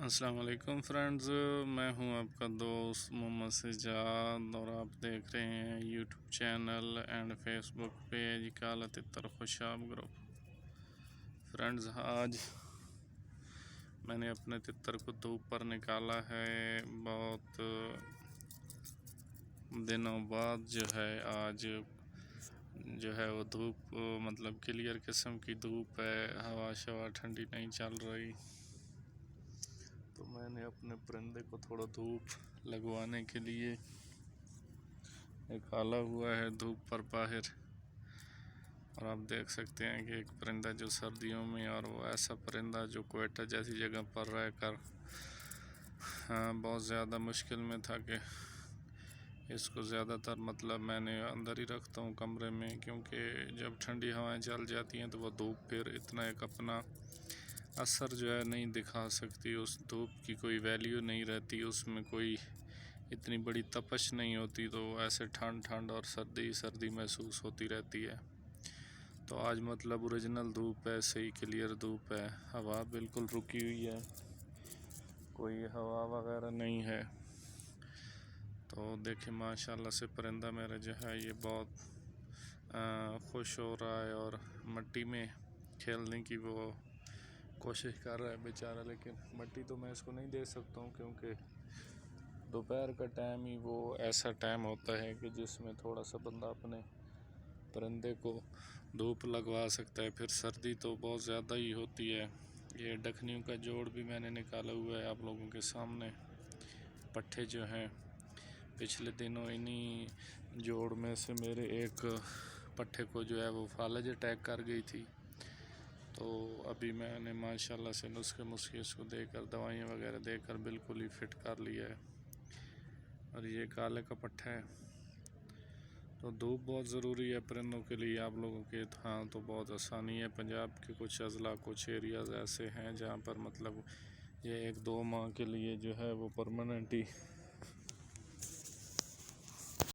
अस्सलाम वालेकुम फ्रेंड्स, मैं हूं आपका दोस्त मोहम्मद सजाद और आप देख रहे हैं YouTube channel and Facebook page काला तितर खुशाब ग्रुप। फ्रेंड्स, आज मैंने अपने तितर को धूप पर निकाला है। बहुत दिनों बाद जो है आज जो है वो धूप मतलब क्लियर किस्म की धूप है, हवा शवा ठंडी नहीं चल रही। तो मैंने अपने परिंदे को थोड़ा धूप लगवाने के लिए निकाला हुआ है धूप पर बाहर। और आप देख सकते हैं कि एक परिंदा जो सर्दियों में, और वो ऐसा परिंदा जो क्वेटा जैसी जगह पर रहकर बहुत ज़्यादा मुश्किल में था कि इसको ज़्यादातर मतलब मैंने अंदर ही रखता हूँ कमरे में, क्योंकि जब ठंडी हवाएं चल जाती हैं तो वह धूप फिर इतना एक अपना असर जो है नहीं दिखा सकती। उस धूप की कोई वैल्यू नहीं रहती, उसमें कोई इतनी बड़ी तपश नहीं होती, तो ऐसे ठंड ठंड और सर्दी सर्दी महसूस होती रहती है। तो आज मतलब ओरिजिनल धूप है, सही क्लियर धूप है, हवा बिल्कुल रुकी हुई है, कोई हवा वगैरह नहीं है। तो देखिए माशाल्लाह से परिंदा मेरा जो है ये बहुत खुश हो रहा है और मिट्टी में खेलने की वो कोशिश कर रहा है बेचारा। लेकिन मिट्टी तो मैं इसको नहीं दे सकता हूँ, क्योंकि दोपहर का टाइम ही वो ऐसा टाइम होता है कि जिसमें थोड़ा सा बंदा अपने परिंदे को धूप लगवा सकता है। फिर सर्दी तो बहुत ज़्यादा ही होती है। ये डखनियों का जोड़ भी मैंने निकाला हुआ है आप लोगों के सामने। पट्ठे जो हैं पिछले दिनों इन्हीं जोड़ में से मेरे एक पट्ठे को जो है वो फालज अटैक कर गई थी। तो अभी मैंने माशाल्लाह से नुस्खे इसको देकर, दवाइयाँ वगैरह देकर बिल्कुल ही फिट कर लिया है। और ये काले का पट्ठा है। तो धूप बहुत ज़रूरी है परिंदों के लिए आप लोगों के। हाँ, तो बहुत आसानी है। पंजाब के कुछ अज़ला, कुछ एरियाज़ ऐसे हैं जहाँ पर मतलब ये 1-2 माह के लिए जो है वो परमानेंट ही